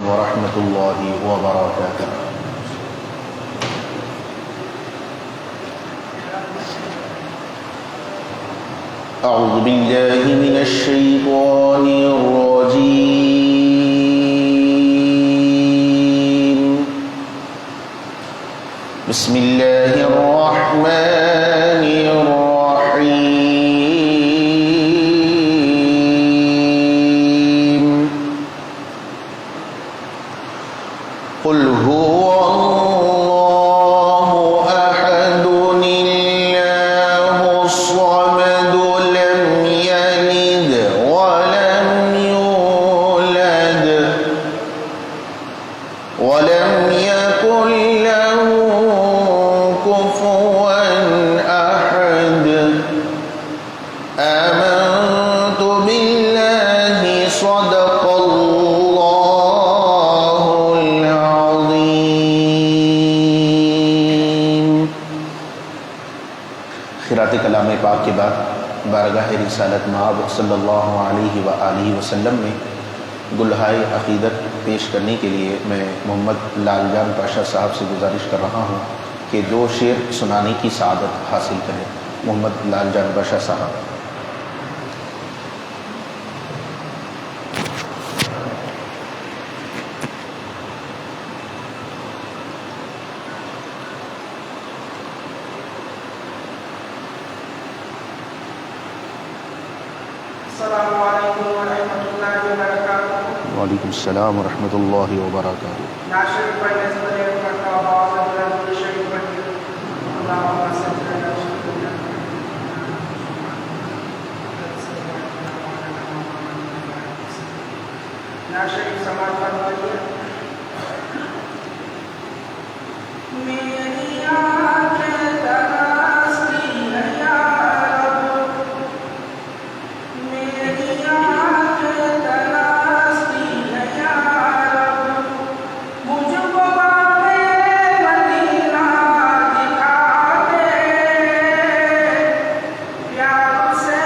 ورحمۃ اللہ وبرکاتہ۔ اعوذ باللہ من الشیطان الرجیم، بسم اللہ الرحمن الرحیم، قل هو اللہ احد اللہ الصمد لم یلد ولم یولد ولم یکن له کفوا احد، آمنت باللہ صدق اللہ العظیم۔ قراءت کلام پاک کے بعد بارگاہ رسالت مآب صلی اللہ علیہ وآلہ وسلم میں گلہائے عقیدت پیش کرنے کے لیے میں محمد لال جان پاشا صاحب سے گزارش کر رہا ہوں کہ دو شعر سنانے کی سعادت حاصل کریں۔ محمد لال جان پاشا صاحب۔ السلام علیکم ورحمۃ اللہ وبرکاتہ۔ وعلیکم السلام ورحمۃ اللہ وبرکاتہ۔ ناشر پڑھنے سے پہلے کرتا آواز بلند شریف پڑھیے۔ اللہم صل علی سیدنا ناشر سماعت فرمائیے۔ میری آنکھیں تراستی ہے یا رب، میری آنکھیں تراستی ہے یا رب، مجھ کو باغِ مدینہ دکھا دے، پیار سے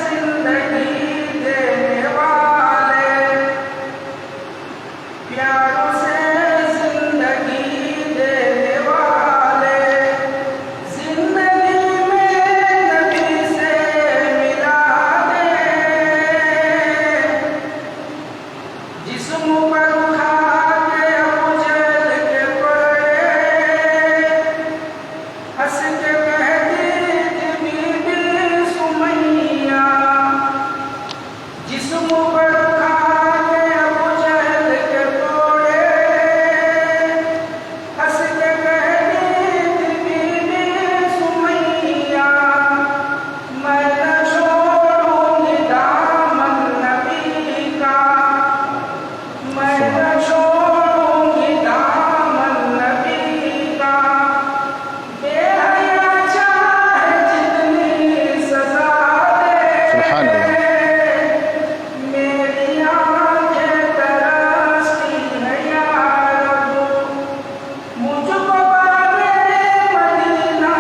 زندگی دینے والے، پیار سے زندگی دینے والے، زندگی میں نبی سے ملا دے، جسم پر کھا کے ابو جہل کے پڑے، ہنس کے کہتی تھی بی بی سمیہ، جسم پر کھا کے ابو جہل کے پڑے، ہنس کے کہتی تھی بی بی سمیہ، میں نہ چھوڑوں گی دامن نبی کا، میں نہ چھوڑوں گی دامن نبی کا، بے حیا چاہے جتنی سزا دے، سبحان اللہ۔ میری آنکھیں تراستی ہے یا رب، مجھ کو باغِ مدینہ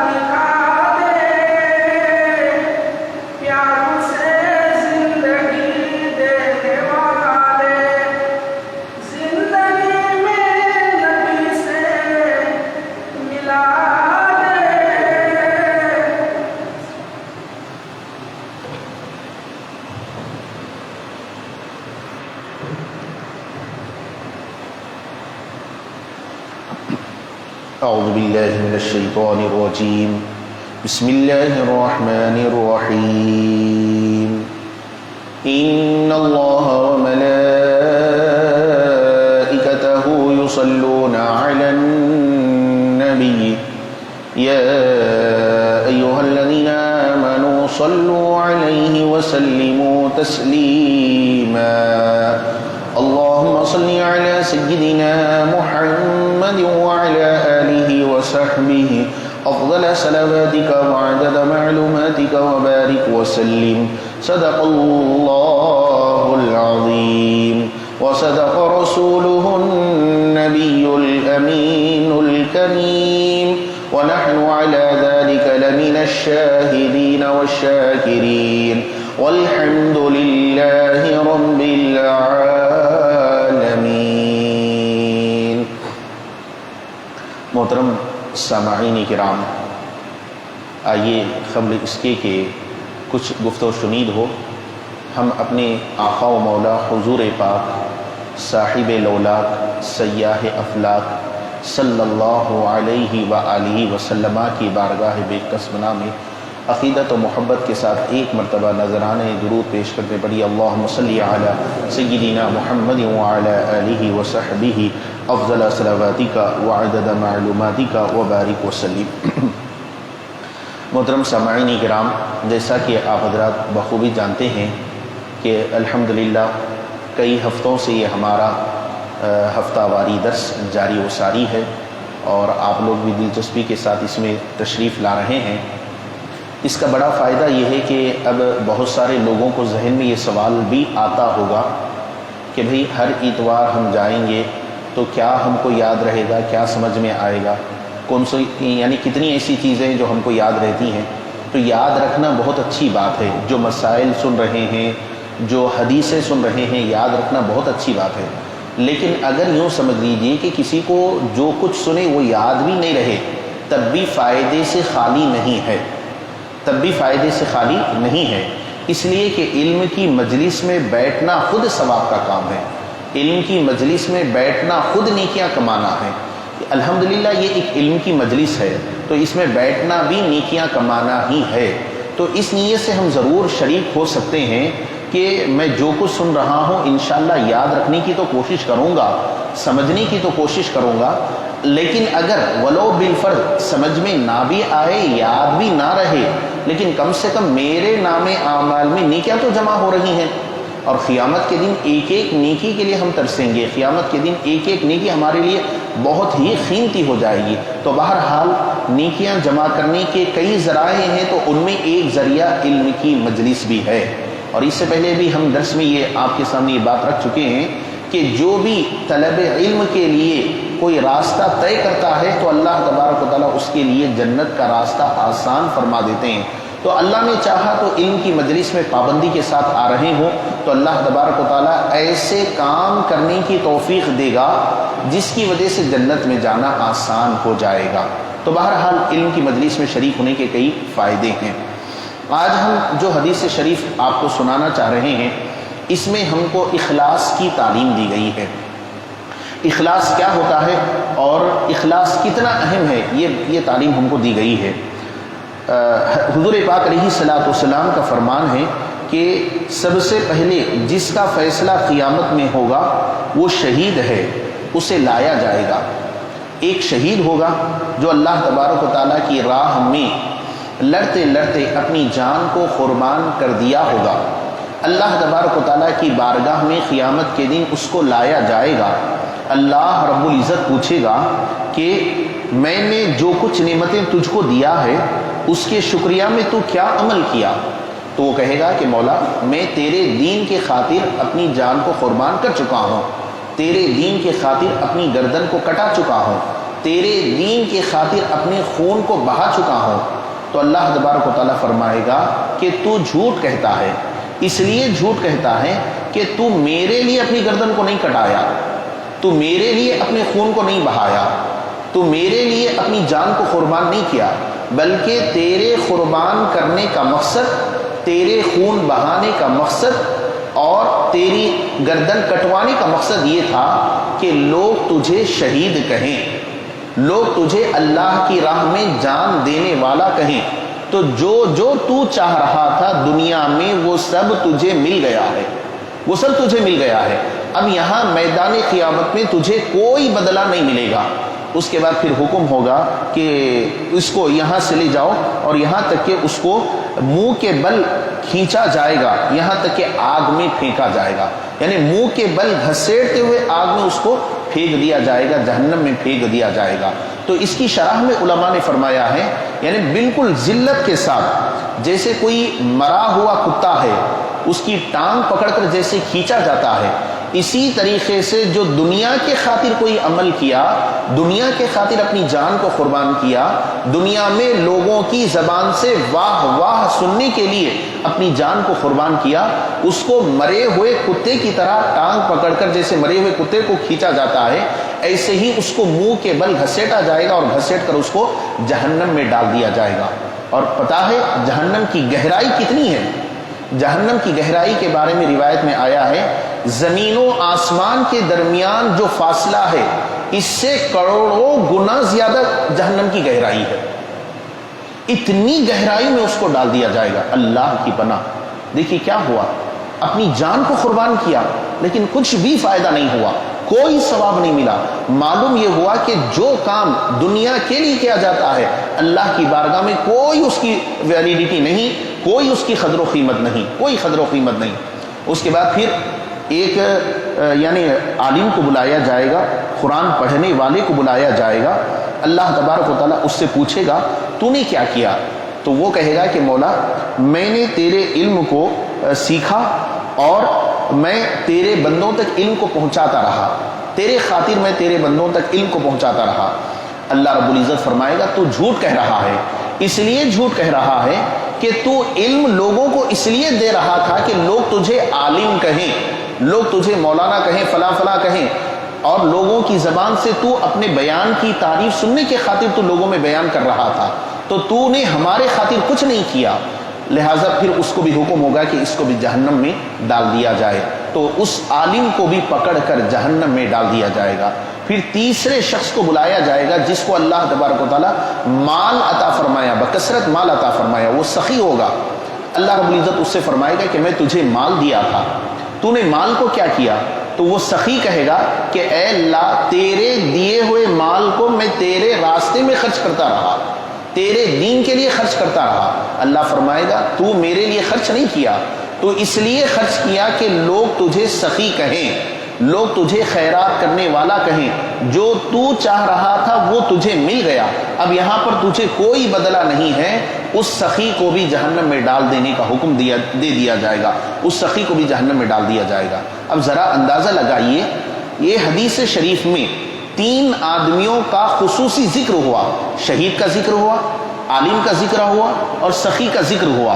دکھا دے، پیار سے زندگی دینے والے، زندگی میں نبی سے ملا دے۔ اعوذ باللہ من الشیطان الرجیم، بسم اللہ الرحمن الرحیم، ان اللہ وملائکتہ یصلون علی النبی یا ایہا الذین آمنوا صلوا علیہ وسلموا تسلیما، اللہم صل علی سیدنا محمد وعلى آلہ وصحبہ افضل صلواتک وعدد معلوماتک وبارک وسلم، صدق اللہ العظیم وصدق رسوله النبی الامین الکریم، ونحن على ذلك لمن الشاهدين والشاكرين، والحمد لله رب العالمين۔ محترم سامعین کرام، آئیے قبل اس کے کہ کچھ گفت و شنید ہو، ہم اپنے آقا و مولا حضور پاک صاحب لولاک سیاح افلاک صلی اللہ علیہ وآلہ وسلم کی بارگاہ بے قصبنا میں عقیدت و محبت کے ساتھ ایک مرتبہ نذرانے درود پیش کرتے پڑھی اللہم صلی علی سیدنا محمد وعلی آلہ وصحبہ افضل صلواتک وعدد معلوماتک وبارک وسلم۔ محترم سامعین کرام، جیسا کہ آپ حضرات بخوبی جانتے ہیں کہ الحمدللہ کئی ہفتوں سے یہ ہمارا ہفتہ واری درس جاری و ساری ہے، اور آپ لوگ بھی دلچسپی کے ساتھ اس میں تشریف لا رہے ہیں۔ اس کا بڑا فائدہ یہ ہے کہ اب بہت سارے لوگوں کو ذہن میں یہ سوال بھی آتا ہوگا کہ بھئی ہر اتوار ہم جائیں گے تو کیا ہم کو یاد رہے گا، کیا سمجھ میں آئے گا، کون سی یعنی کتنی ایسی چیزیں جو ہم کو یاد رہتی ہیں۔ تو یاد رکھنا بہت اچھی بات ہے، جو مسائل سن رہے ہیں، جو حدیثیں سن رہے ہیں، یاد رکھنا بہت اچھی بات ہے۔ لیکن اگر یوں سمجھ لیجئے کہ کسی کو جو کچھ سنے وہ یاد بھی نہیں رہے، تب بھی فائدے سے خالی نہیں ہے، تب بھی فائدے سے خالی نہیں ہے۔ اس لیے کہ علم کی مجلس میں بیٹھنا خود ثواب کا کام ہے، علم کی مجلس میں بیٹھنا خود نیکیاں کمانا ہے۔ الحمدللہ یہ ایک علم کی مجلس ہے تو اس میں بیٹھنا بھی نیکیاں کمانا ہی ہے۔ تو اس نیت سے ہم ضرور شریک ہو سکتے ہیں کہ میں جو کچھ سن رہا ہوں انشاءاللہ یاد رکھنے کی تو کوشش کروں گا، سمجھنے کی تو کوشش کروں گا، لیکن اگر ولو بالفرض سمجھ میں نہ بھی آئے، یاد بھی نہ رہے، لیکن کم سے کم میرے نام اعمال میں نیکیاں تو جمع ہو رہی ہیں، اور قیامت کے دن ایک ایک نیکی کے لیے ہم ترسیں گے، قیامت کے دن ایک ایک نیکی ہمارے لیے بہت ہی قیمتی ہو جائے گی۔ تو بہرحال نیکیاں جمع کرنے کے کئی ذرائع ہیں، تو ان میں ایک ذریعہ علم کی مجلس بھی ہے۔ اور اس سے پہلے بھی ہم درس میں یہ آپ کے سامنے یہ بات رکھ چکے ہیں کہ جو بھی طلب علم کے لیے کوئی راستہ طے کرتا ہے تو اللہ تبارک و تعالیٰ اس کے لیے جنت کا راستہ آسان فرما دیتے ہیں۔ تو اللہ نے چاہا تو علم کی مجلس میں پابندی کے ساتھ آ رہے ہوں تو اللہ تبارک و تعالیٰ ایسے کام کرنے کی توفیق دے گا جس کی وجہ سے جنت میں جانا آسان ہو جائے گا۔ تو بہرحال علم کی مجلس میں شریک ہونے کے کئی فائدے ہیں۔ آج ہم جو حدیث شریف آپ کو سنانا چاہ رہے ہیں اس میں ہم کو اخلاص کی تعلیم دی گئی ہے۔ اخلاص کیا ہوتا ہے اور اخلاص کتنا اہم ہے، یہ تعلیم ہم کو دی گئی ہے۔ حضور پاک علیہ الصلوۃ والسلام کا فرمان ہے کہ سب سے پہلے جس کا فیصلہ قیامت میں ہوگا وہ شہید ہے، اسے لایا جائے گا۔ ایک شہید ہوگا جو اللہ تبارک و تعالیٰ کی راہ میں لڑتے لڑتے اپنی جان کو قربان کر دیا ہوگا، اللہ تبارک و تعالیٰ کی بارگاہ میں قیامت کے دن اس کو لایا جائے گا۔ اللہ رب العزت پوچھے گا کہ میں نے جو کچھ نعمتیں تجھ کو دیا ہے اس کے شکریہ میں تو کیا عمل کیا؟ تو وہ کہے گا کہ مولا میں تیرے دین کے خاطر اپنی جان کو قربان کر چکا ہوں، تیرے دین کے خاطر اپنی گردن کو کٹا چکا ہوں، تیرے دین کے خاطر اپنے خون کو بہا چکا ہوں۔ تو اللہ تبارک و تعالیٰ فرمائے گا کہ تو جھوٹ کہتا ہے، اس لیے جھوٹ کہتا ہے کہ تو میرے لیے اپنی گردن کو نہیں کٹایا، تو میرے لیے اپنے خون کو نہیں بہایا، تو میرے لیے اپنی جان کو قربان نہیں کیا، بلکہ تیرے قربان کرنے کا مقصد، تیرے خون بہانے کا مقصد اور تیری گردن کٹوانے کا مقصد یہ تھا کہ لوگ تجھے شہید کہیں، لوگ تجھے اللہ کی راہ میں جان دینے والا کہیں۔ تو جو جو تو چاہ رہا تھا دنیا میں وہ سب تجھے مل گیا ہے، وہ سب تجھے مل گیا ہے۔ اب یہاں میدان قیامت میں تجھے کوئی بدلہ نہیں ملے گا۔ اس کے بعد پھر حکم ہوگا کہ اس کو یہاں سے لے جاؤ اور یہاں تک کہ اس کو منہ کے بل کھینچا جائے گا، یہاں تک کہ آگ میں پھینکا جائے گا، یعنی منہ کے بل گھسیٹتے ہوئے آگ میں اس کو پھینک دیا جائے گا، جہنم میں پھینک دیا جائے گا۔ تو اس کی شرح میں علماء نے فرمایا ہے یعنی بالکل ذلت کے ساتھ، جیسے کوئی مرا ہوا کتا ہے اس کی ٹانگ پکڑ کر جیسے کھینچا جاتا ہے، اسی طریقے سے جو دنیا کے خاطر کوئی عمل کیا، دنیا کے خاطر اپنی جان کو قربان کیا، دنیا میں لوگوں کی زبان سے واہ واہ سننے کے لیے اپنی جان کو قربان کیا، اس کو مرے ہوئے کتے کی طرح ٹانگ پکڑ کر جیسے مرے ہوئے کتے کو کھینچا جاتا ہے، ایسے ہی اس کو منہ کے بل گھسیٹا جائے گا اور گھسیٹ کر اس کو جہنم میں ڈال دیا جائے گا۔ اور پتہ ہے جہنم کی گہرائی کتنی ہے؟ جہنم کی گہرائی کے بارے میں روایت میں آیا ہے زمین و آسمان کے درمیان جو فاصلہ ہے اس سے کروڑوں گنا زیادہ جہنم کی گہرائی ہے۔ اتنی گہرائی میں اس کو ڈال دیا جائے گا، اللہ کی پناہ۔ دیکھیے کیا ہوا، اپنی جان کو قربان کیا لیکن کچھ بھی فائدہ نہیں ہوا، کوئی ثواب نہیں ملا۔ معلوم یہ ہوا کہ جو کام دنیا کے لیے کیا جاتا ہے اللہ کی بارگاہ میں کوئی اس کی ویلیڈیٹی نہیں، کوئی اس کی قدر و قیمت نہیں، کوئی قدر و قیمت نہیں۔ اس کے بعد پھر ایک یعنی عالم کو بلایا جائے گا، قرآن پڑھنے والے کو بلایا جائے گا، اللہ تبارک و تعالیٰ اس سے پوچھے گا تو نے کیا کیا؟ تو وہ کہے گا کہ مولا میں نے تیرے علم کو سیکھا اور میں تیرے بندوں تک علم کو پہنچاتا رہا، تیرے خاطر میں تیرے بندوں تک علم کو پہنچاتا رہا۔ اللہ رب العزت فرمائے گا تو جھوٹ کہہ رہا ہے، اس لیے جھوٹ کہہ رہا ہے کہ تو علم لوگوں کو اس لیے دے رہا تھا کہ لوگ تجھے عالم کہیں، لوگ تجھے مولانا کہیں، فلاں فلاں کہیں، اور لوگوں کی زبان سے تو اپنے بیان کی تعریف سننے کے خاطر تو لوگوں میں بیان کر رہا تھا، تو نے ہمارے خاطر کچھ نہیں کیا، لہٰذا پھر اس کو بھی حکم ہوگا کہ اس کو بھی جہنم میں ڈال دیا جائے۔ تو اس عالم کو بھی پکڑ کر جہنم میں ڈال دیا جائے گا۔ پھر تیسرے شخص کو بلایا جائے گا جس کو اللہ تبارک و تعالیٰ مال عطا فرمایا، بکثرت مال عطا فرمایا، وہ سخی ہوگا۔ اللہ رب العزت اس سے فرمائے گا کہ میں تجھے مال دیا تھا، تو نے مال کو کیا کیا؟ تو وہ سخی کہے گا کہ اے اللہ تیرے دیے ہوئے مال کو میں تیرے راستے میں خرچ کرتا رہا، تیرے دین کے لیے خرچ کرتا رہا۔ اللہ فرمائے گا تو میرے لیے خرچ نہیں کیا، تو اس لیے خرچ کیا کہ لوگ تجھے سخی کہیں، لوگ تجھے خیرات کرنے والا کہیں، جو تو چاہ رہا تھا وہ تجھے مل گیا، اب یہاں پر تجھے کوئی بدلہ نہیں ہے۔ اس سخی کو بھی جہنم میں ڈال دینے کا حکم دے دیا جائے گا، اس سخی کو بھی جہنم میں ڈال دیا جائے گا۔ اب ذرا اندازہ لگائیے، یہ حدیث شریف میں 3 آدمیوں کا خصوصی ذکر ہوا، شہید کا ذکر ہوا، عالم کا ذکر ہوا اور سخی کا ذکر ہوا،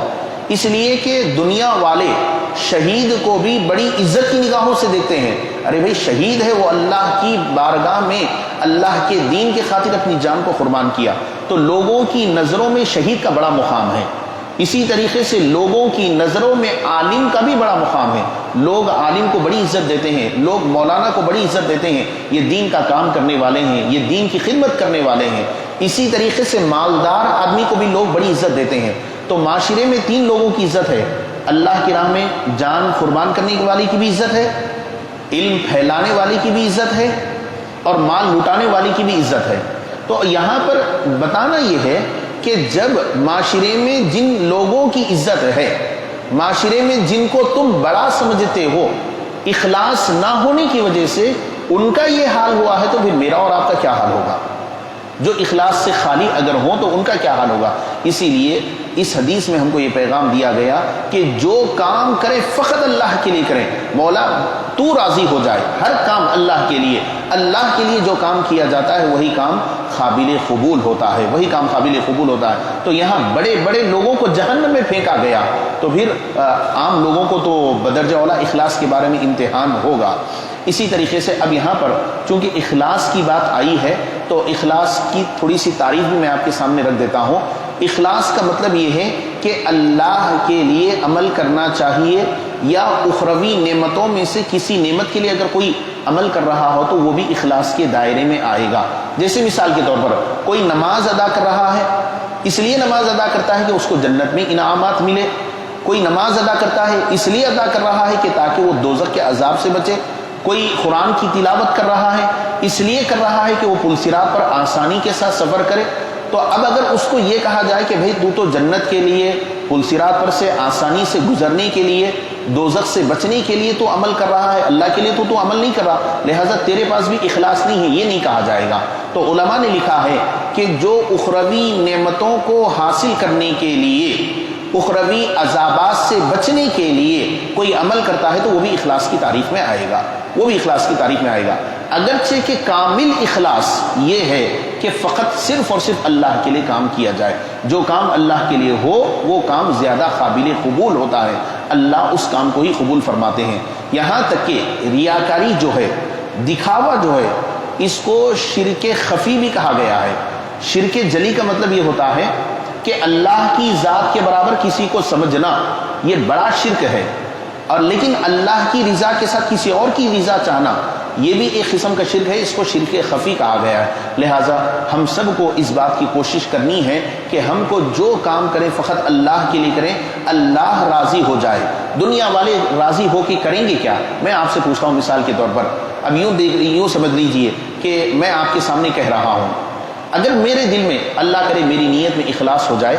اس لیے کہ دنیا والے شہید کو بھی بڑی عزت کی نگاہوں سے دیکھتے ہیں۔ ارے بھائی شہید ہے، وہ اللہ کی بارگاہ میں اللہ کے دین کے خاطر اپنی جان کو قربان کیا، تو لوگوں کی نظروں میں شہید کا بڑا مقام ہے۔ اسی طریقے سے لوگوں کی نظروں میں عالم کا بھی بڑا مقام ہے، لوگ عالم کو بڑی عزت دیتے ہیں، لوگ مولانا کو بڑی عزت دیتے ہیں، یہ دین کا کام کرنے والے ہیں، یہ دین کی خدمت کرنے والے ہیں۔ اسی طریقے سے مالدار آدمی کو بھی لوگ بڑی عزت دیتے ہیں۔ تو معاشرے میں 3 لوگوں کی عزت ہے، اللہ کی راہ میں جان قربان کرنے والی کی بھی عزت ہے، علم پھیلانے والی کی بھی عزت ہے، اور مال لوٹانے والی کی بھی عزت ہے۔ تو یہاں پر بتانا یہ ہے کہ جب معاشرے میں جن لوگوں کی عزت ہے، معاشرے میں جن کو تم بڑا سمجھتے ہو، اخلاص نہ ہونے کی وجہ سے ان کا یہ حال ہوا ہے، تو پھر میرا اور آپ کا کیا حال ہوگا؟ جو اخلاص سے خالی اگر ہوں تو ان کا کیا حال ہوگا؟ اسی لیے اس حدیث میں ہم کو یہ پیغام دیا گیا کہ جو کام کرے فقط اللہ کے لیے کریں، مولا تو راضی ہو جائے، ہر کام اللہ کے لیے، اللہ کے لیے جو کام کیا جاتا ہے وہی کام قابل قبول ہوتا ہے، وہی کام قابل قبول ہوتا ہے۔ تو یہاں بڑے بڑے لوگوں کو جہنم میں پھینکا گیا، تو پھر عام لوگوں کو تو بدرجہ اولا اخلاص کے بارے میں امتحان ہوگا۔ اسی طریقے سے اب یہاں پر چونکہ اخلاص کی بات آئی ہے تو اخلاص کی تھوڑی سی تعریف بھی میں آپ کے سامنے رکھ دیتا ہوں۔ اخلاص کا مطلب یہ ہے کہ اللہ کے لیے عمل کرنا چاہیے، یا اخروی نعمتوں میں سے کسی نعمت کے لیے اگر کوئی عمل کر رہا ہو تو وہ بھی اخلاص کے دائرے میں آئے گا۔ جیسے مثال کے طور پر کوئی نماز ادا کر رہا ہے، اس لیے نماز ادا کرتا ہے کہ اس کو جنت میں انعامات ملے، کوئی نماز ادا کرتا ہے اس لیے ادا کر رہا ہے کہ تاکہ وہ دوزخ کے عذاب سے بچے، کوئی قرآن کی تلاوت کر رہا ہے اس لیے کر رہا ہے کہ وہ پل صراط پر آسانی کے ساتھ سفر کرے۔ تو اب اگر اس کو یہ کہا جائے کہ بھئی تو جنت کے لیے، پل صراط پر سے آسانی سے گزرنے کے لیے، دوزخ سے بچنے کے لیے تو عمل کر رہا ہے، اللہ کے لیے تو عمل نہیں کر رہا، لہٰذا تیرے پاس بھی اخلاص نہیں ہے، یہ نہیں کہا جائے گا۔ تو علماء نے لکھا ہے کہ جو اخروی نعمتوں کو حاصل کرنے کے لیے، اخروی عذابات سے بچنے کے لیے کوئی عمل کرتا ہے تو وہ بھی اخلاص کی تعریف میں آئے گا، وہ بھی اخلاص کی تعریف میں آئے گا۔ اگرچہ کہ کامل اخلاص یہ ہے کہ فقط صرف اور صرف اللہ کے لیے کام کیا جائے، جو کام اللہ کے لیے ہو وہ کام زیادہ قابل قبول ہوتا ہے، اللہ اس کام کو ہی قبول فرماتے ہیں۔ یہاں تک کہ ریاکاری جو ہے، دکھاوا جو ہے، اس کو شرک خفی بھی کہا گیا ہے۔ شرک جلی کا مطلب یہ ہوتا ہے کہ اللہ کی ذات کے برابر کسی کو سمجھنا، یہ بڑا شرک ہے، اور لیکن اللہ کی رضا کے ساتھ کسی اور کی رضا چاہنا، یہ بھی ایک قسم کا شرک ہے، اس کو شرک خفی کہا گیا ہے۔ لہٰذا ہم سب کو اس بات کی کوشش کرنی ہے کہ ہم کو جو کام کریں فقط اللہ کے لیے کریں، اللہ راضی ہو جائے۔ دنیا والے راضی ہو کے کریں گے کیا؟ میں آپ سے پوچھتا ہوں مثال کے طور پر، اب یوں سمجھ لیجئے کہ میں آپ کے سامنے کہہ رہا ہوں، اگر میرے دل میں، اللہ کرے میری نیت میں اخلاص ہو جائے،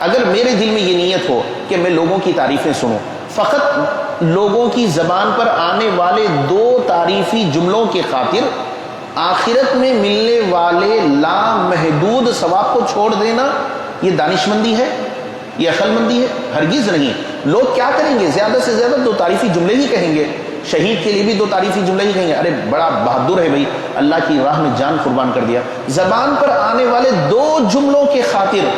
اگر میرے دل میں یہ نیت ہو کہ میں لوگوں کی تعریفیں سنوں، فقط لوگوں کی زبان پر آنے والے 2 تعریفی جملوں کے خاطر آخرت میں ملنے والے لامحدود ثواب کو چھوڑ دینا، یہ دانشمندی ہے؟ یہ عقل مندی ہے؟ ہرگز نہیں۔ لوگ کیا کریں گے؟ زیادہ سے زیادہ 2 تعریفی جملے ہی کہیں گے، شہید کے لیے بھی 2 تعریفی جملے ہی کہیں گے، ارے بڑا بہادر ہے بھائی، اللہ کی راہ میں جان قربان کر دیا۔ زبان پر آنے والے 2 جملوں کے خاطر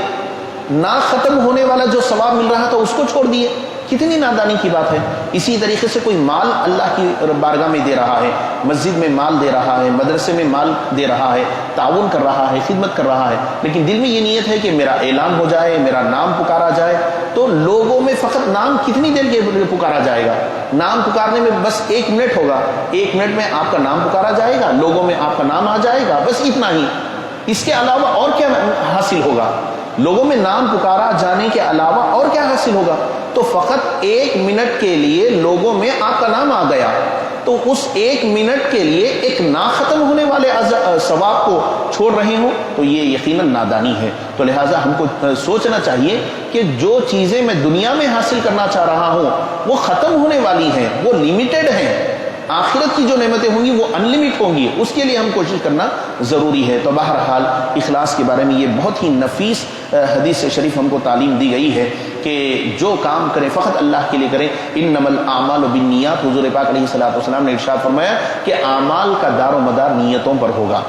نہ ختم ہونے والا جو ثواب مل رہا تھا اس کو چھوڑ دیے، کتنی نادانی کی بات ہے۔ اسی طریقے سے کوئی مال اللہ کی بارگاہ میں دے رہا ہے، مسجد میں مال دے رہا ہے، مدرسے میں مال دے رہا ہے، تعاون کر رہا ہے، خدمت کر رہا ہے، لیکن دل میں یہ نیت ہے کہ میرا اعلان ہو جائے، میرا نام پکارا جائے، تو لوگوں میں فقط نام کتنی دیر کے لیے پکارا جائے گا؟ نام پکارنے میں بس 1 منٹ ہوگا، 1 منٹ میں آپ کا نام پکارا جائے گا، لوگوں میں آپ کا نام آ جائے گا، بس اتنا ہی۔ اس کے علاوہ اور کیا حاصل ہوگا؟ لوگوں میں نام پکارا جانے کے علاوہ اور کیا حاصل ہوگا؟ تو فقط 1 منٹ کے لیے لوگوں میں آپ کا نام آ گیا، تو اس 1 منٹ کے لیے ایک نہ ختم ہونے والے ثواب کو چھوڑ رہے ہوں، تو یہ یقیناً نادانی ہے۔ تو لہٰذا ہم کو سوچنا چاہیے کہ جو چیزیں میں دنیا میں حاصل کرنا چاہ رہا ہوں وہ ختم ہونے والی ہیں، وہ لمیٹڈ ہیں، آخرت کی جو نعمتیں ہوں گی وہ انلمیٹ ہوں گی، اس کے لیے ہم کوشش کرنا ضروری ہے۔ تو بہرحال اخلاص کے بارے میں یہ بہت ہی نفیس حدیث شریف ہم کو تعلیم دی گئی ہے کہ جو کام کریں فقط اللہ کے لیے کریں۔ انما الاعمال بالنیات، حضور پاک علیہ الصلوۃ والسلام نے ارشاد فرمایا کہ اعمال کا دار و مدار نیتوں پر ہوگا،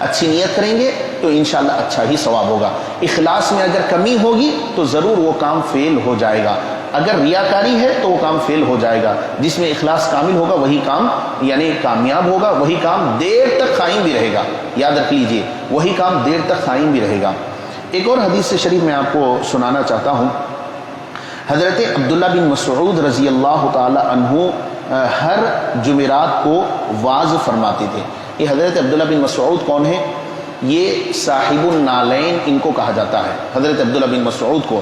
اچھی نیت کریں گے تو انشاءاللہ اچھا ہی ثواب ہوگا۔ اخلاص میں اگر کمی ہوگی تو ضرور وہ کام فیل ہو جائے گا، اگر ریاکاری ہے تو وہ کام فیل ہو جائے گا۔ جس میں اخلاص کامل ہوگا وہی کام یعنی کامیاب ہوگا، وہی کام دیر تک قائم بھی رہے گا، یاد رکھ لیجئے، وہی کام دیر تک قائم بھی رہے گا۔ ایک اور حدیث شریف میں آپ کو سنانا چاہتا ہوں۔ حضرت عبداللہ بن مسعود رضی اللہ تعالی عنہ ہر جمعرات کو واعظ فرماتے تھے۔ یہ حضرت عبداللہ بن مسعود کون ہے؟ یہ صاحب النالین ان کو کہا جاتا ہے، حضرت عبداللہ بن مسعود کو،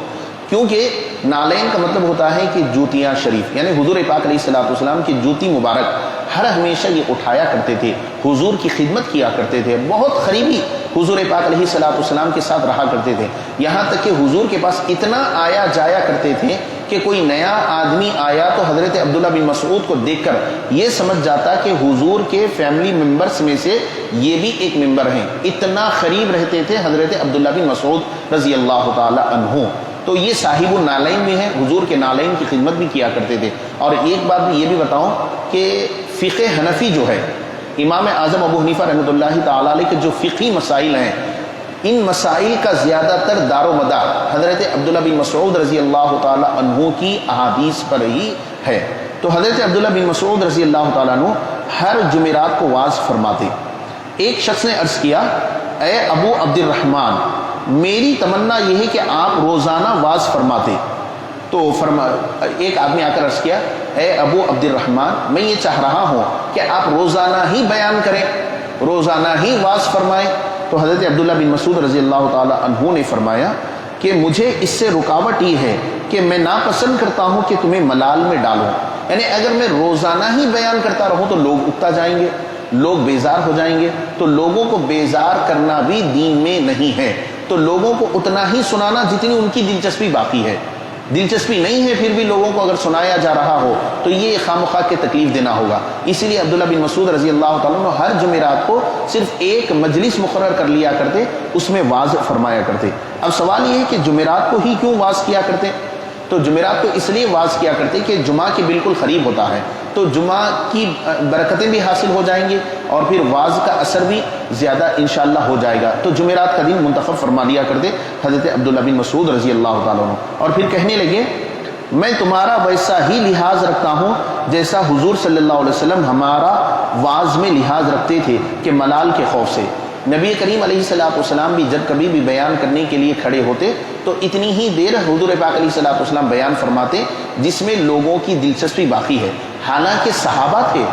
کیونکہ نالین کا مطلب ہوتا ہے کہ جوتیاں شریف، یعنی حضور پاک علیہ الصلوۃ والسلام کی جوتی مبارک ہر ہمیشہ یہ اٹھایا کرتے تھے، حضور کی خدمت کیا کرتے تھے، بہت قریبی حضور پاک علیہ الصلوۃ والسلام کے ساتھ رہا کرتے تھے، یہاں تک کہ حضور کے پاس اتنا آیا جایا کرتے تھے کہ کوئی نیا آدمی آیا تو حضرت عبداللہ بن مسعود کو دیکھ کر یہ سمجھ جاتا کہ حضور کے فیملی ممبرز میں سے یہ بھی ایک ممبر ہیں، اتنا قریب رہتے تھے حضرت عبداللہ بن مسعود رضی اللہ تعالی عنہ۔ تو یہ صاحب النالین بھی ہیں، حضور کے نالین کی خدمت بھی کیا کرتے تھے۔ اور ایک بات بھی یہ بھی بتاؤں کہ فقہ حنفی جو ہے، امام اعظم ابو حنیفہ رحمۃ اللہ تعالی علیہ کے جو فقہی مسائل ہیں، ان مسائل کا زیادہ تر دار و مدار حضرت عبداللہ بن مسعود رضی اللہ تعالی عنہ کی احادیث پر ہی ہے۔ تو حضرت عبداللہ بن مسعود رضی اللہ تعالیٰ عنہ ہر جمعرات کو واعظ فرماتے۔ ایک شخص نے عرض کیا، اے ابو عبد الرحمن، میری تمنا یہ ہے کہ آپ روزانہ واعظ فرماتے۔ تو ایک آدمی آ کر عرض کیا، اے ابو عبد الرحمن، میں یہ چاہ رہا ہوں کہ آپ روزانہ ہی بیان کریں، روزانہ ہی واعظ فرمائیں۔ تو حضرت عبداللہ بن مسعود رضی اللہ تعالی عنہ نے فرمایا کہ مجھے اس سے رکاوٹ یہ ہے کہ میں ناپسند کرتا ہوں کہ تمہیں ملال میں ڈالوں، یعنی اگر میں روزانہ ہی بیان کرتا رہوں تو لوگ اکتا جائیں گے، لوگ بیزار ہو جائیں گے، تو لوگوں کو بیزار کرنا بھی دین میں نہیں ہے، تو لوگوں کو اتنا ہی سنانا جتنی ان کی دلچسپی باقی ہے، دلچسپی نہیں ہے پھر بھی لوگوں کو اگر سنایا جا رہا ہو تو یہ خواہ کے تکلیف دینا ہوگا۔ اسی لیے عبداللہ بن مسعود رضی اللہ تعالیٰ عنہ ہر جمعرات کو صرف ایک مجلس مقرر کر لیا کرتے، اس میں واعظ فرمایا کرتے۔ اب سوال یہ ہے کہ جمعرات کو ہی کیوں واعظ کیا کرتے؟ تو جمعرات کو اس لیے واعظ کیا کرتے کہ جمعہ کے بالکل قریب ہوتا ہے، تو جمعہ کی برکتیں بھی حاصل ہو جائیں گی اور پھر واعظ کا اثر بھی زیادہ انشاءاللہ ہو جائے گا۔ تو جمعرات کا دن منتخب فرما لیا کرتے حضرت عبداللہ بن مسعود رضی اللہ تعالیٰ عنہ، اور پھر کہنے لگے، میں تمہارا ویسا ہی لحاظ رکھتا ہوں جیسا حضور صلی اللہ علیہ وسلم ہمارا واعظ میں لحاظ رکھتے تھے کہ ملال کے خوف سے۔ نبی کریم علیہ الصلوۃ والسلام بھی جب کبھی بھی بیان کرنے کے لیے کھڑے ہوتے تو اتنی ہی دیر حضور پاک علیہ الصلوۃ والسلام بیان فرماتے جس میں لوگوں کی دلچسپی باقی ہے۔ حالانکہ صحابہ تھے،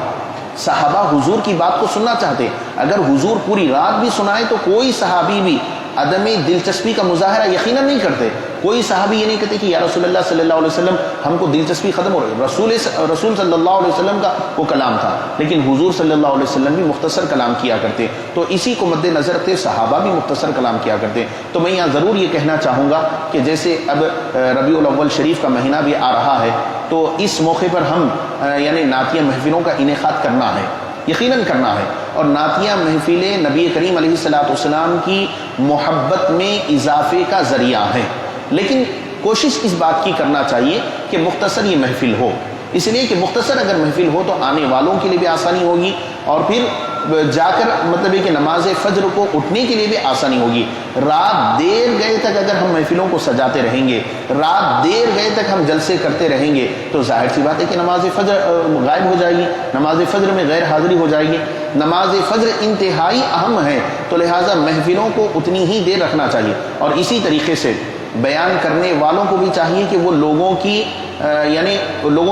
صحابہ حضور کی بات کو سننا چاہتے، اگر حضور پوری رات بھی سنائے تو کوئی صحابی بھی عدم دلچسپی کا مظاہرہ یقیناً نہیں کرتے۔ کوئی صحابی یہ نہیں کہتے کہ یا رسول اللہ صلی اللہ علیہ وسلم ہم کو دلچسپی ختم ہو رہی، رسول صلی اللہ علیہ وسلم کا وہ کلام تھا، لیکن حضور صلی اللہ علیہ وسلم بھی مختصر کلام کیا کرتے، تو اسی کو مد نظر رکھتے صحابہ بھی مختصر کلام کیا کرتے۔ تو میں یہاں ضرور یہ کہنا چاہوں گا کہ جیسے اب ربیع الاول شریف کا مہینہ بھی آ رہا ہے، تو اس موقع پر ہم یعنی نعتیہ محفلوں کا انعقاد کرنا ہے، یقیناً کرنا ہے، اور نعتیہ محفلیں نبی کریم علیہ الصلوۃ والسلام کی محبت میں اضافے کا ذریعہ ہیں، لیکن کوشش اس بات کی کرنا چاہیے کہ مختصر یہ محفل ہو، اس لیے کہ مختصر اگر محفل ہو تو آنے والوں کے لیے بھی آسانی ہوگی، اور پھر جا کر مطلب ہے کہ نماز فجر کو اٹھنے کے لیے بھی آسانی ہوگی۔ رات دیر گئے تک اگر ہم محفلوں کو سجاتے رہیں گے، رات دیر گئے تک ہم جلسے کرتے رہیں گے، تو ظاہر سی بات ہے کہ نماز فجر غائب ہو جائے گی، نماز فجر میں غیر حاضری ہو جائے گی۔ نماز فجر انتہائی اہم ہے، تو لہٰذا محفلوں کو اتنی ہی دیر رکھنا چاہیے، اور اسی طریقے سے بیان کرنے والوں کو بھی چاہیے کہ وہ لوگوں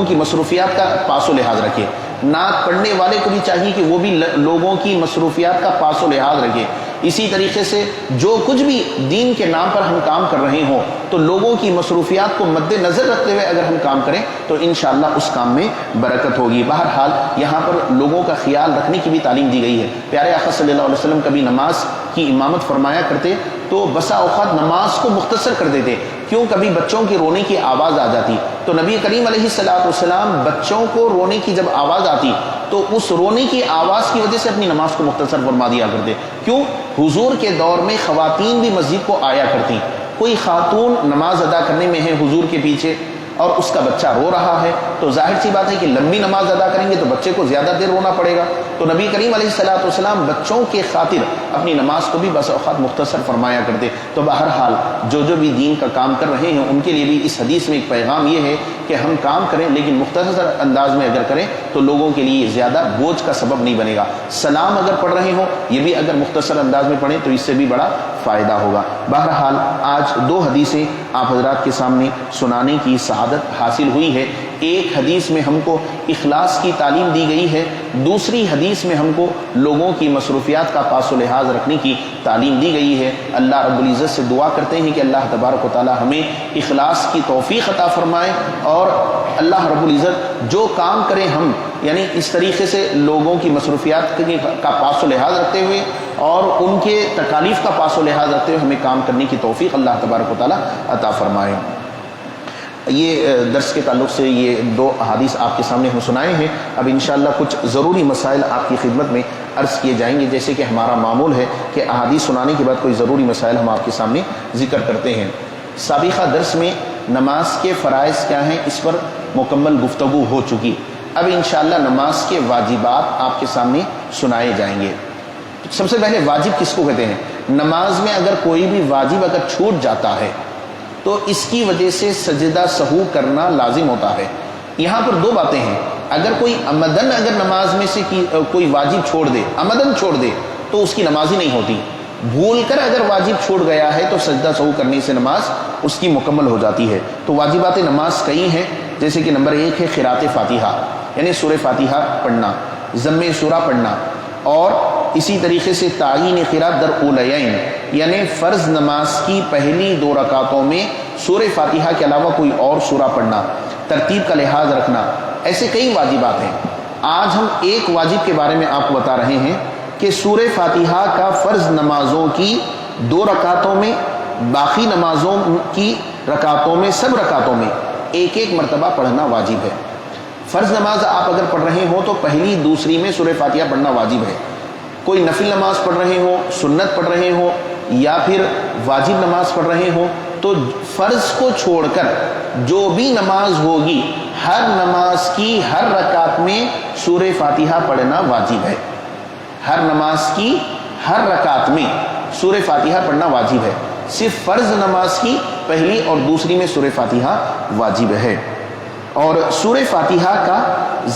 کی مصروفیات کا پاس و لحاظ رکھے، نعت پڑھنے والے کو بھی چاہیے کہ وہ بھی لوگوں کی مصروفیات کا پاس و لحاظ رکھے۔ اسی طریقے سے جو کچھ بھی دین کے نام پر ہم کام کر رہے ہوں تو لوگوں کی مصروفیات کو مد نظر رکھتے ہوئے اگر ہم کام کریں تو انشاءاللہ اس کام میں برکت ہوگی۔ بہرحال یہاں پر لوگوں کا خیال رکھنے کی بھی تعلیم دی گئی ہے۔ پیارے آقا صلی اللہ علیہ وسلم کبھی نماز کی امامت فرمایا کرتے تو بسا اوقات نماز کو مختصر کر دیتے، کیوں کبھی بچوں کے رونے کی آواز آ جاتی، تو نبی کریم علیہ الصلوۃ والسلام بچوں کو رونے کی جب آواز آتی تو اس رونے کی آواز کی وجہ سے اپنی نماز کو مختصر فرما دیا کرتے۔ کیوں؟ حضور کے دور میں خواتین بھی مسجد کو آیا کرتی، کوئی خاتون نماز ادا کرنے میں ہے حضور کے پیچھے اور اس کا بچہ رو رہا ہے، تو ظاہر سی بات ہے کہ لمبی نماز ادا کریں گے تو بچے کو زیادہ دیر رونا پڑے گا، تو نبی کریم علیہ الصلوۃ والسلام بچوں کے خاطر اپنی نماز کو بھی بس اوقات مختصر فرمایا کرتے۔ تو بہرحال جو بھی دین کا کام کر رہے ہیں ان کے لیے بھی اس حدیث میں ایک پیغام یہ ہے کہ ہم کام کریں لیکن مختصر انداز میں اگر کریں تو لوگوں کے لیے زیادہ بوجھ کا سبب نہیں بنے گا۔ سلام اگر پڑھ رہے ہوں یہ بھی اگر مختصر انداز میں پڑھیں تو اس سے بھی بڑا فائدہ ہوگا۔ بہرحال آج 2 حدیثیں آپ حضرات کے سامنے سنانے کی سعادت حاصل ہوئی ہے۔ ایک حدیث میں ہم کو اخلاص کی تعلیم دی گئی ہے، دوسری حدیث میں ہم کو لوگوں کی مصروفیات کا پاس و لحاظ رکھنے کی تعلیم دی گئی ہے۔ اللہ رب العزت سے دعا کرتے ہیں کہ اللہ تبارک و تعالی ہمیں اخلاص کی توفیق عطا فرمائے، اور اللہ رب العزت جو کام کریں ہم یعنی اس طریقے سے لوگوں کی مصروفیات کا پاس و لحاظ رکھتے ہوئے اور ان کے تکالیف کا پاس و لحاظ رکھتے ہوئے ہمیں کام کرنے کی توفیق اللہ تبارک و تعالی عطا فرمائے۔ یہ درس کے تعلق سے یہ 2 احادیث آپ کے سامنے ہم سنائے ہیں۔ اب انشاءاللہ کچھ ضروری مسائل آپ کی خدمت میں عرض کیے جائیں گے، جیسے کہ ہمارا معمول ہے کہ احادیث سنانے کے بعد کوئی ضروری مسائل ہم آپ کے سامنے ذکر کرتے ہیں۔ سابقہ درس میں نماز کے فرائض کیا ہیں اس پر مکمل گفتگو ہو چکی، اب انشاءاللہ نماز کے واجبات آپ کے سامنے سنائے جائیں گے۔ سب سے پہلے واجب کس کو کہتے ہیں؟ نماز میں اگر کوئی بھی واجب اگر چھوٹ جاتا ہے تو اس کی وجہ سے سجدہ سہو کرنا لازم ہوتا ہے۔ یہاں پر 2 باتیں ہیں، اگر کوئی عمدن اگر نماز میں سے کوئی واجب چھوڑ دے، عمدن چھوڑ دے تو اس کی نماز ہی نہیں ہوتی، بھول کر اگر واجب چھوڑ گیا ہے تو سجدہ سہو کرنے سے نماز اس کی مکمل ہو جاتی ہے۔ تو واجبات نماز کئی ہیں، جیسے کہ نمبر 1 ہے قراءت فاتحہ، یعنی سورہ فاتحہ پڑھنا، ضم سورہ پڑھنا، اور اسی طریقے سے تعین قراءت در اولین، یعنی فرض نماز کی پہلی 2 رکعتوں میں سورہ فاتحہ کے علاوہ کوئی اور سورہ پڑھنا، ترتیب کا لحاظ رکھنا، ایسے کئی واجبات ہیں۔ آج ہم ایک واجب کے بارے میں آپ کو بتا رہے ہیں کہ سورہ فاتحہ کا فرض نمازوں کی 2 رکعتوں میں، باقی نمازوں کی رکعتوں میں، سب رکعتوں میں 1 مرتبہ پڑھنا واجب ہے۔ فرض نماز آپ اگر پڑھ رہے ہو تو پہلی دوسری میں سورہ فاتحہ پڑھنا واجب ہے۔ کوئی نفل نماز پڑھ رہے ہو، سنت پڑھ رہے ہو یا پھر واجب نماز پڑھ رہے ہو تو فرض کو چھوڑ کر جو بھی نماز ہوگی ہر نماز کی ہر رکعت میں سورہ فاتحہ پڑھنا واجب ہے۔ ہر نماز کی ہر رکعت میں سورہ فاتحہ پڑھنا واجب ہے، صرف فرض نماز کی پہلی اور دوسری میں سورہ فاتحہ واجب ہے۔ اور سورہ فاتحہ کا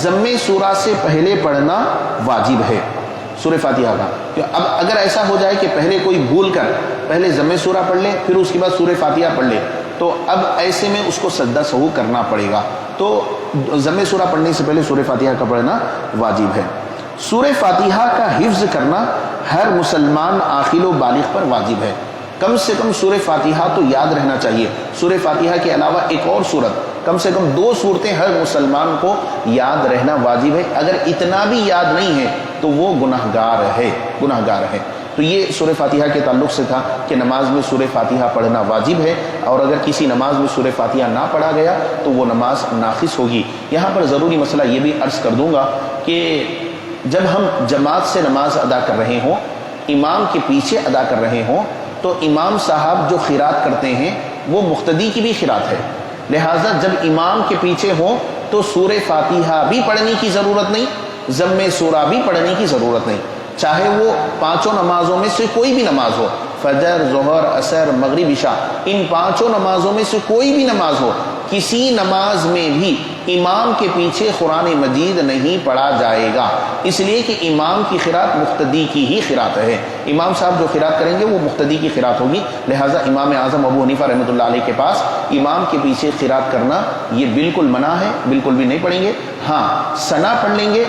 ضم سورہ سے پہلے پڑھنا واجب ہے، سورہ فاتحہ کا. اب اگر ایسا ہو جائے کہ پہلے کوئی بھول کر پہلے ضم سورہ پڑھ لے پھر اس کے بعد سورہ فاتحہ پڑھ لے تو اب ایسے میں اس کو سجدہ سہو کرنا پڑے گا. تو ضم سورہ پڑھنے سے پہلے سورہ فاتحہ کا پڑھنا واجب ہے. سورہ فاتحہ کا حفظ کرنا ہر مسلمان عاقل و بالغ پر واجب ہے. کم سے کم سورہ فاتحہ تو یاد رہنا چاہیے. سورہ فاتحہ کے علاوہ ایک اور سورت، کم سے کم 2 سورتیں ہر مسلمان کو یاد رہنا واجب ہے. اگر اتنا بھی یاد نہیں ہے تو وہ گناہگار ہے. تو یہ سورہ فاتحہ کے تعلق سے تھا کہ نماز میں سورہ فاتحہ پڑھنا واجب ہے، اور اگر کسی نماز میں سورہ فاتحہ نہ پڑھا گیا تو وہ نماز ناقص ہوگی. یہاں پر ضروری مسئلہ یہ بھی عرض کر دوں گا کہ جب ہم جماعت سے نماز ادا کر رہے ہوں، امام کے پیچھے ادا کر رہے ہوں، تو امام صاحب جو قرات کرتے ہیں وہ مقتدی کی بھی قرات ہے. لہٰذا جب امام کے پیچھے ہوں تو سورہ فاتحہ بھی پڑھنے کی ضرورت نہیں، ضم سورہ بھی پڑھنے کی ضرورت نہیں. چاہے وہ 5 نمازوں میں سے کوئی بھی نماز ہو، فجر، ظہر، عصر، مغرب، عشاء، ان 5 نمازوں میں سے کوئی بھی نماز ہو، کسی نماز میں بھی امام کے پیچھے قرآن مجید نہیں پڑھا جائے گا، اس لیے کہ امام کی قرات مقتدی کی ہی قرات ہے. امام صاحب جو قرات کریں گے وہ مقتدی کی قرات ہوگی. لہٰذا امام اعظم ابو حنیفہ رحمۃ اللہ علیہ کے پاس امام کے پیچھے قرات کرنا یہ بالکل منع ہے، بالکل بھی نہیں پڑھیں گے. ہاں ثنا پڑھ لیں گے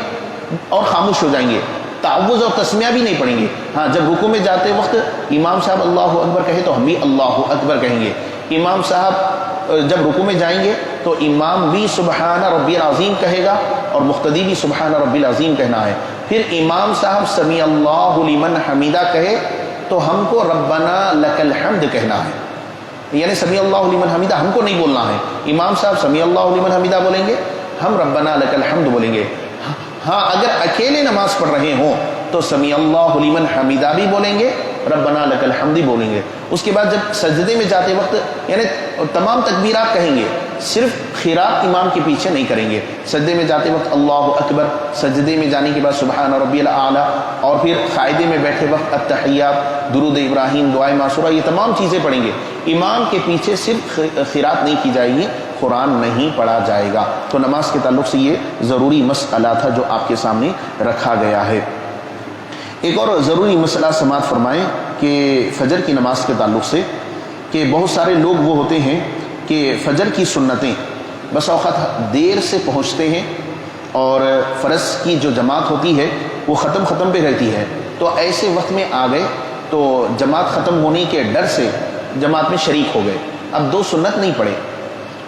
اور خاموش ہو جائیں گے، تعوذ اور تسمیہ بھی نہیں پڑھیں گے. ہاں جب رکوع میں جاتے وقت امام صاحب اللہ اکبر کہے تو ہم بھی اللہ اکبر کہیں گے. امام صاحب جب رکوع میں جائیں گے تو امام بھی سبحان ربی العظیم کہے گا اور مقتدی بھی سبحان ربی العظیم کہنا ہے. پھر امام صاحب سمیع اللہ لمن حمیدہ کہے تو ہم کو ربنا لک الحمد کہنا ہے، یعنی سمیع اللہ لمن حمیدہ ہم کو نہیں بولنا ہے. امام صاحب سمیع اللہ لمن حمیدہ بولیں گے، ہم ربنا لک الحمد بولیں گے. ہاں اگر اکیلے نماز پڑھ رہے ہوں تو سمیع اللہ لمن حمیدہ بھی بولیں گے، ربنا لک الحمد بولیں گے. اس کے بعد جب سجدے میں جاتے وقت یعنی تمام تکبیرات کہیں گے، صرف قرات امام کے پیچھے نہیں کریں گے. سجدے میں جاتے وقت اللہ اکبر، سجدے میں جانے کے بعد سبحان ربی الاعلیٰ، اور پھر قاعدے میں بیٹھے وقت التحیات، درود ابراہیم، دعائے معصورہ، یہ تمام چیزیں پڑھیں گے. امام کے پیچھے صرف قرات نہیں کی جائے گی، قرآن نہیں پڑھا جائے گا. تو نماز کے تعلق سے یہ ضروری مسئلہ تھا جو آپ کے سامنے رکھا گیا ہے. ایک اور ضروری مسئلہ سماعت فرمائیں کہ فجر کی نماز کے تعلق سے، کہ بہت سارے لوگ وہ ہوتے ہیں کہ فجر کی سنتیں بس اوقات دیر سے پہنچتے ہیں اور فرض کی جو جماعت ہوتی ہے وہ ختم پہ رہتی ہے، تو ایسے وقت میں آ گئے تو جماعت ختم ہونے کے ڈر سے جماعت میں شریک ہو گئے. اب 2 سنت نہیں پڑھے،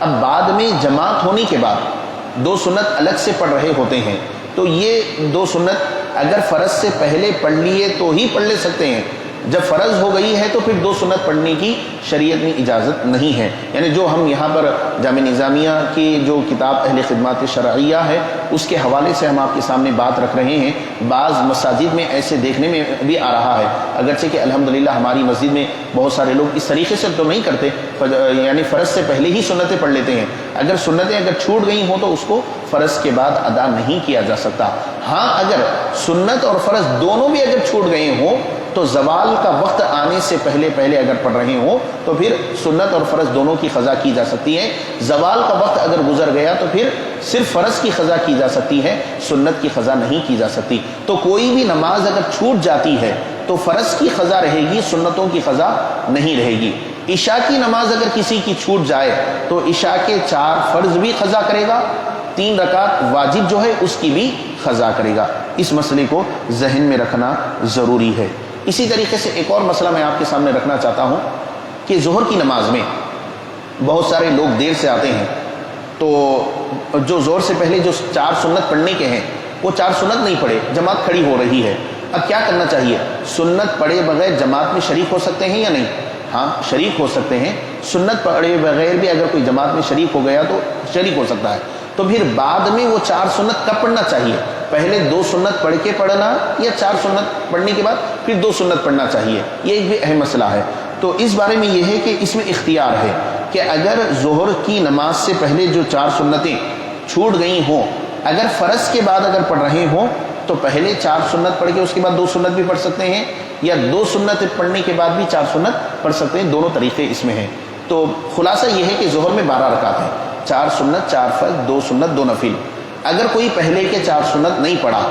اب بعد میں جماعت ہونے کے بعد 2 سنت الگ سے پڑھ رہے ہوتے ہیں. تو یہ 2 سنت اگر فرض سے پہلے پڑھ لیے تو ہی پڑھ لے سکتے ہیں، جب فرض ہو گئی ہے تو پھر 2 سنت پڑھنے کی شریعت میں اجازت نہیں ہے. یعنی جو ہم یہاں پر جامع نظامیہ کی جو کتاب اہل خدمات شرعیہ ہے اس کے حوالے سے ہم آپ کے سامنے بات رکھ رہے ہیں. بعض مساجد میں ایسے دیکھنے میں بھی آ رہا ہے، اگرچہ کہ الحمدللہ ہماری مسجد میں بہت سارے لوگ اس طریقے سے تو نہیں کرتے، یعنی فرض سے پہلے ہی سنتیں پڑھ لیتے ہیں. اگر سنتیں اگر چھوٹ گئی ہوں تو اس کو فرض کے بعد ادا نہیں کیا جا سکتا. ہاں اگر سنت اور فرض دونوں بھی اگر چھوٹ گئے ہوں تو زوال کا وقت آنے سے پہلے اگر پڑھ رہے ہوں تو پھر سنت اور فرض دونوں کی قضا کی جا سکتی ہے. زوال کا وقت اگر گزر گیا تو پھر صرف فرض کی قضا کی جا سکتی ہے، سنت کی قضا نہیں کی جا سکتی. تو کوئی بھی نماز اگر چھوٹ جاتی ہے تو فرض کی قضا رہے گی، سنتوں کی قضا نہیں رہے گی. عشاء کی نماز اگر کسی کی چھوٹ جائے تو عشاء کے 4 فرض بھی قضا کرے گا، 3 رکعت واجب جو ہے اس کی بھی قضا کرے گا. اس مسئلے کو ذہن میں رکھنا ضروری ہے. اسی طریقے سے ایک اور مسئلہ میں آپ کے سامنے رکھنا چاہتا ہوں کہ ظہر کی نماز میں بہت سارے لوگ دیر سے آتے ہیں، تو جو ظہر سے پہلے جو 4 سنت پڑھنے کے ہیں وہ 4 سنت نہیں پڑھے، جماعت کھڑی ہو رہی ہے. اب کیا کرنا چاہیے؟ سنت پڑھے بغیر جماعت میں شریک ہو سکتے ہیں یا نہیں؟ ہاں شریک ہو سکتے ہیں. سنت پڑھے بغیر بھی اگر کوئی جماعت میں شریک ہو گیا تو شریک ہو سکتا ہے. تو پھر بعد میں وہ 4 سنت کب پڑھنا چاہیے؟ پہلے 2 سنت پڑھ کے پڑھنا یا 4 سنت پڑھنے کے بعد پھر 2 سنت پڑھنا چاہیے؟ یہ ایک بھی اہم مسئلہ ہے. تو اس بارے میں یہ ہے کہ اس میں اختیار ہے کہ اگر ظہر کی نماز سے پہلے جو 4 سنتیں چھوٹ گئی ہوں، اگر فرض کے بعد اگر پڑھ رہے ہوں تو پہلے 4 سنت پڑھ کے اس کے بعد 2 سنت بھی پڑھ سکتے ہیں، یا 2 سنت پڑھنے کے بعد بھی 4 سنت پڑھ سکتے ہیں. دونوں طریقے اس میں ہیں. تو خلاصہ یہ ہے کہ ظہر میں 12 رکعت ہیں. 4 سنت 4 فرض 2 سنت 2 نفل. اگر کوئی پہلے کے 4 سنت نہیں پڑھا،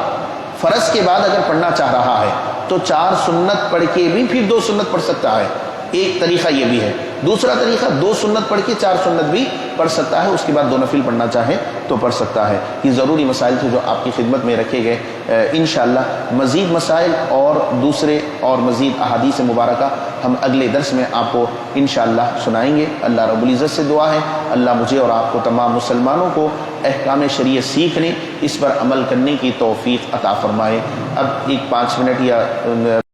فرض کے بعد اگر پڑھنا چاہ رہا ہے تو 4 سنت پڑھ کے بھی پھر 2 سنت پڑھ سکتا ہے. ایک طریقہ یہ بھی ہے. دوسرا طریقہ 2 سنت پڑھ کے 4 سنت بھی پڑھ سکتا ہے، اس کے بعد 2 نفل پڑھنا چاہے تو پڑھ سکتا ہے. یہ ضروری مسائل تھے جو آپ کی خدمت میں رکھے گئے. انشاءاللہ مزید مسائل اور دوسرے اور مزید احادیث مبارکہ ہم اگلے درس میں آپ کو انشاءاللہ سنائیں گے. اللہ رب العزت سے دعا ہے اللہ مجھے اور آپ کو تمام مسلمانوں کو احکام شریعت سیکھنے، اس پر عمل کرنے کی توفیق عطا فرمائے. اب ایک 5 منٹ یا